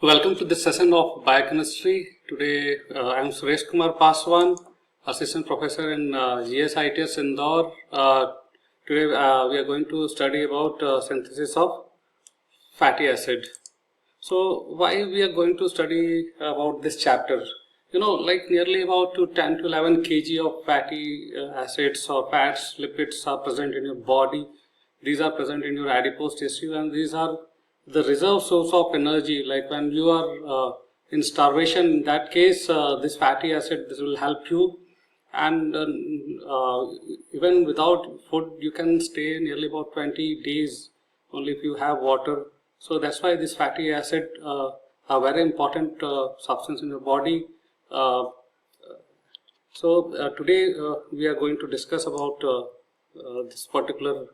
Welcome to this session of biochemistry. Today I am Suresh Kumar Paswan, Assistant Professor in GSITS Indore. Today we are going to study about synthesis of fatty acid. So why we are going to study about this chapter? Like nearly about 10 to 11 kg of fatty acids or fats, lipids are present in your body. These are present in your adipose tissue, and these are the reserve source of energy. Like when you are in starvation, in that case, this fatty acid, this will help you. And even without food, you can stay nearly about 20 days only if you have water. So that's why this fatty acid are very important substance in your body. Today we are going to discuss about this particular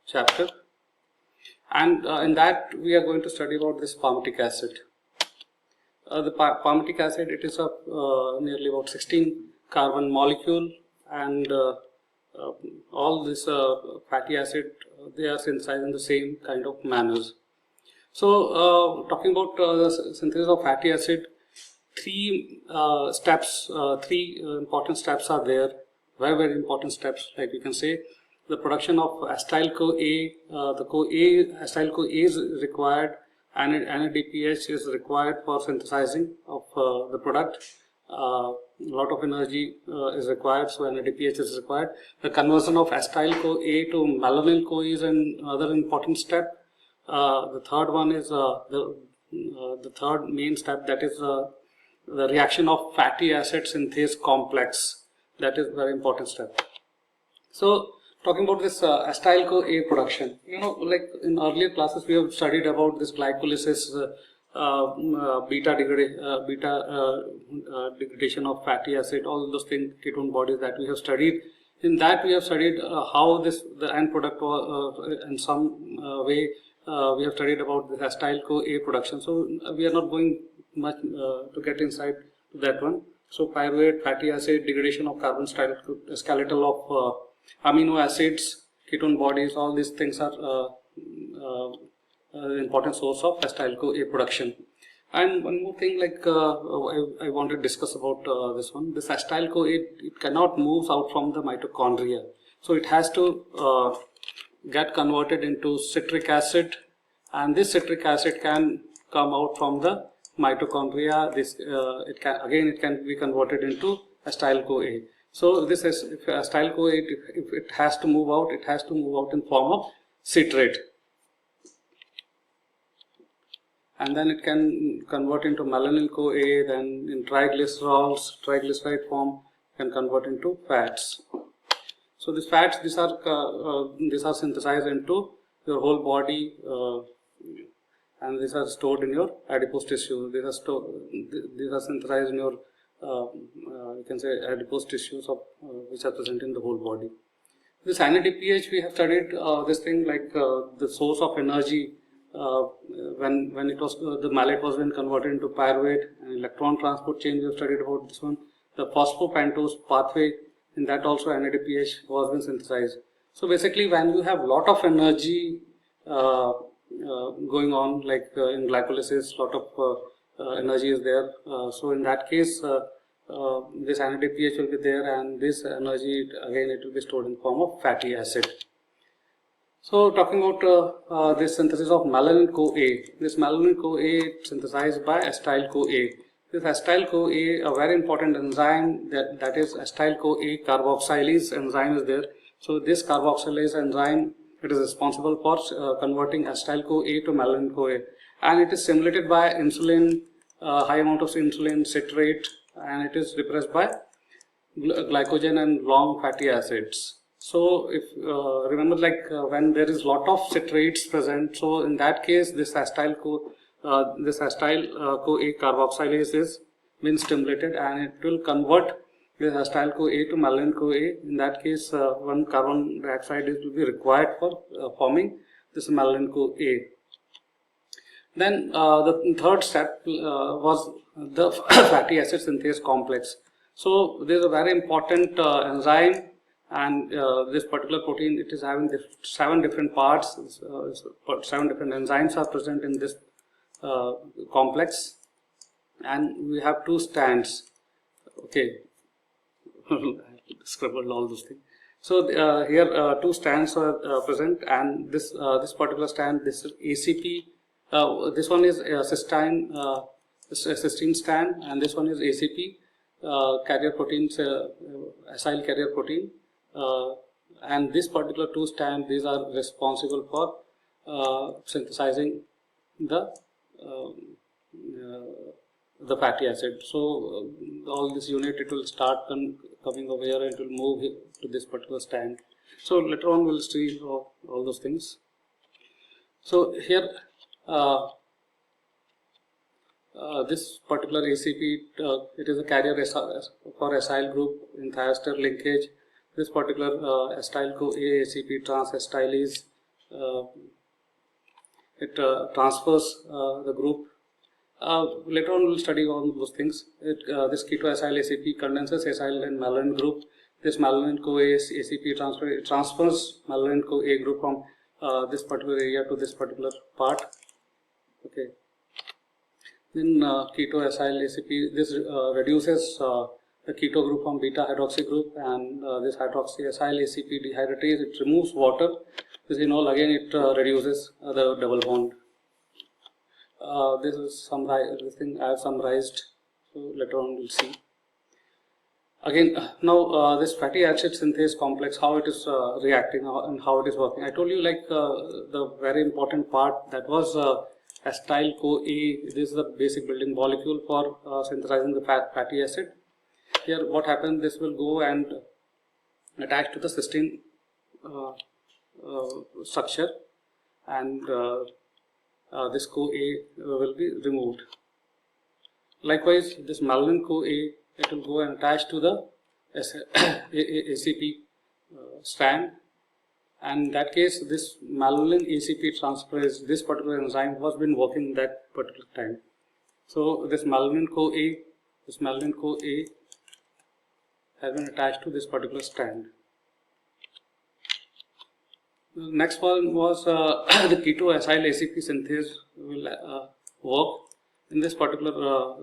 chapter, and in that we are going to study about this palmitic acid. The palmitic acid, it is a nearly about 16 carbon molecule, and all this fatty acid, they are synthesized in the same kind of manners. So talking about the synthesis of fatty acid, three important steps are there, very important steps. Like you can say, the production of acetyl-CoA, the acetyl-CoA is required, and NADPH is required for synthesizing of the product. A lot of energy is required, so NADPH is required. The conversion of acetyl-CoA to malonyl-CoA is another important step. The third one is the third main step, that is the reaction of fatty acid synthase complex. That is very important step. So talking about this acetyl-CoA production, like in earlier classes we have studied about this glycolysis, beta degradation of fatty acid, all those things, ketone bodies that we have studied. In that we have studied how the end product in some way we have studied about the acetyl-CoA production. So we are not going much to get inside to that one. So pyruvate, fatty acid, degradation of carbon skeletal of amino acids, ketone bodies, all these things are important source of acetyl-CoA production. And one more thing, like I want to discuss about this one. This acetyl-CoA, it cannot move out from the mitochondria. So it has to get converted into citric acid, and this citric acid can come out from the mitochondria. It can be converted into acetyl-CoA. So this is, if acetyl-CoA, if it has to move out, it has to move out in form of citrate, and then it can convert into malonyl-CoA. Then in triglycerols, triglyceride form, can convert into fats. So these fats, these are synthesized into your whole body, and these are stored in your adipose tissue. These are synthesized in your you can say adipose tissues of which are present in the whole body. This NADPH, we have studied this thing, like the source of energy when it was the malate was when converted into pyruvate, and electron transport chain, we have studied about this one. The phosphopentose pathway, in that also NADPH was been synthesized. So basically, when you have lot of energy going on, like in glycolysis, lot of energy is there. So in that case, this NADPH will be there, and this energy again it will be stored in form of fatty acid. So talking about this synthesis of malonyl-CoA, this malonyl-CoA synthesized by acetyl-CoA. This acetyl-CoA, a very important enzyme, that is acetyl-CoA carboxylase enzyme is there. So this carboxylase enzyme, it is responsible for converting acetyl-CoA to malonyl-CoA, and it is stimulated by insulin, high amount of insulin, citrate, and it is repressed by glycogen and long fatty acids. So if remember, like when there is lot of citrates present, so in that case this acetyl-CoA carboxylase is been stimulated, and it will convert this acetyl-CoA to malonyl-CoA. In that case, one carbon dioxide will be required for forming this malonyl-CoA. Then the third step was the fatty acid synthase complex. So there is a very important enzyme, and this particular protein, it is having 7 different parts. 7 different enzymes are present in this complex, and we have two stands. Okay, scribbled all those things. So here two stands are present, and this particular stand, this is ACP. This one is cysteine stand, and this one is ACP carrier proteins, acyl carrier protein. And this particular two stand, these are responsible for synthesizing the fatty acid. So all this unit, it will start coming over here, and it will move to this particular stand. So later on we'll see all those things. So here this particular ACP, it is a carrier for acyl group in thiester linkage. This particular acetyl-CoA ACP trans-acetylase, it transfers the group. Later on we'll study all those things. This keto-acyl ACP condenses acyl and malonyl group. This malonyl-CoA ACP transfers malonyl-CoA group from this particular area to this particular part. Okay. Then keto-acyl ACP, this reduces the keto group from beta hydroxy group, and this hydroxyacyl ACP dehydratase, it removes water. This enol again, it reduces the double bond. This is this thing I have summarized, so later on we'll see. Again, now this fatty acid synthase complex, how it is reacting and how it is working. I told you, like the very important part, that was acetyl-CoA. This is the basic building molecule for synthesizing the fatty acid. Here what happens, this will go and attach to the cysteine structure, and this CoA will be removed. Likewise, this malonyl-CoA, it will go and attach to the ACP strand, and in that case this malonyl ACP transferase, this particular enzyme was been working that particular time. So this malonyl-CoA has been attached to this particular strand. The next one was the keto-acyl ACP synthase will work. In this particular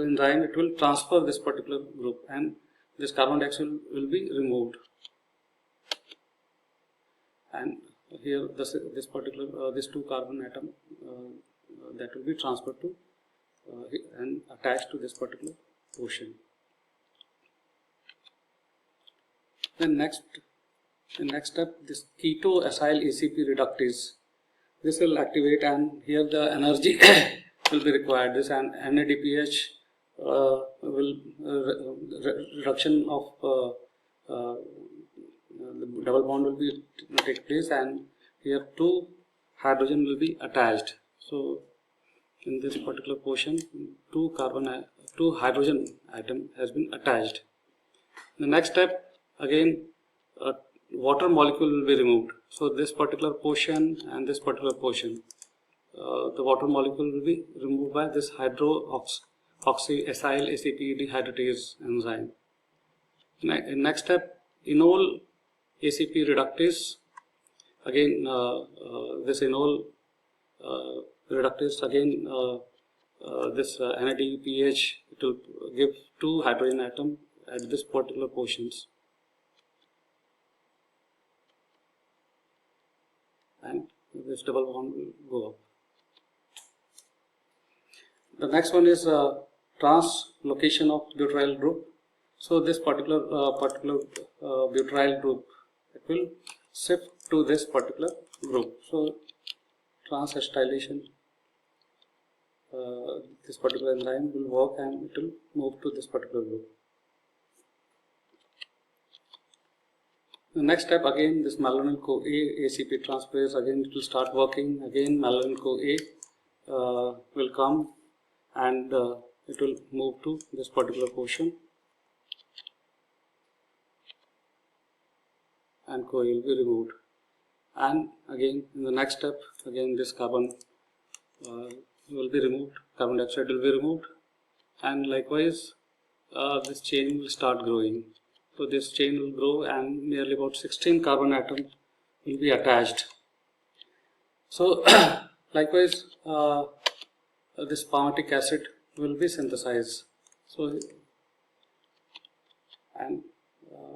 enzyme, it will transfer this particular group, and this carbon dioxide will be removed. And here this particular this two carbon atom that will be transferred to and attached to this particular portion. Then the next step, this keto-acyl ACP reductase, this will activate, and here the energy will be required. This NADPH will reduction of the double bond will be take place, and here two hydrogen will be attached. So in this particular portion, two hydrogen atom has been attached. The next step, again water molecule will be removed. So this particular portion and this particular portion, the water molecule will be removed by this hydroxyacyl ACP dehydratase enzyme. Next step, enol ACP reductase. Again, this enol reductase, again this NADPH, it will give two hydrogen atom at this particular portions, and this double bond will go up. The next one is translocation of butyryl group. So this particular butyryl group, it will shift to this particular group. So transacetylation, this particular enzyme will work, and it will move to this particular group. The next step, again this malonyl-CoA ACP transferase, again it will start working. Again malonyl-CoA will come, and it will move to this particular portion, and CoA will be removed. And again in the next step, again this carbon will be removed, carbon dioxide will be removed, and likewise this chain will start growing. So this chain will grow, and nearly about 16 carbon atoms will be attached. So likewise this palmitic acid will be synthesized. So, and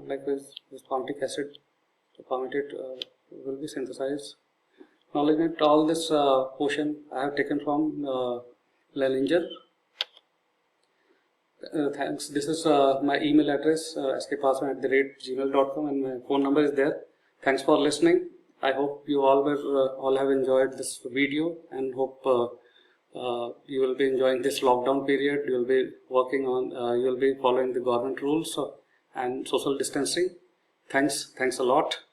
likewise this palmitic acid, the palmitate will be synthesized. Now looking at all this portion I have taken from Lellinger. Thanks. This is my email address, skpaswan@gmail.com, and my phone number is there. Thanks for listening. I hope you all have enjoyed this video, and hope you will be enjoying this lockdown period. You will be working on, you will be following the government rules and social distancing. Thanks a lot.